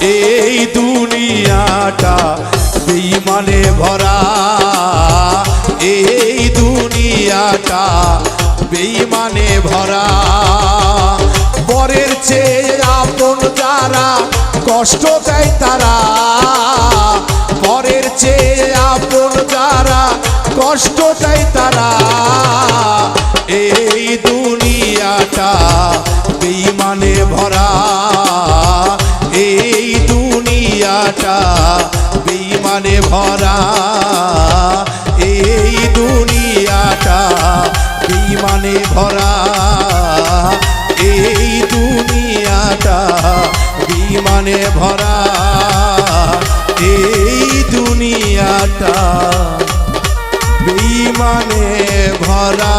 এই দুনিয়াটা বেঈমানে ভরা, এই দুনিয়াটা বেঈমানে ভরা। পরের চেয়ে আপন যারা কষ্ট দেয় তারা, পরের চেয়ে আপন যারা কষ্ট দেয় তারা। এই দুনিয়াটা বেঈমানে ভরা, এই দুনিয়াটা বেঈমানে ভরা, এই দুনিয়াটা বেঈমানে ভরা, এই দুনিয়াটা বেঈমানে ভরা, এই দুনিয়াটা বেঈমানে ভরা।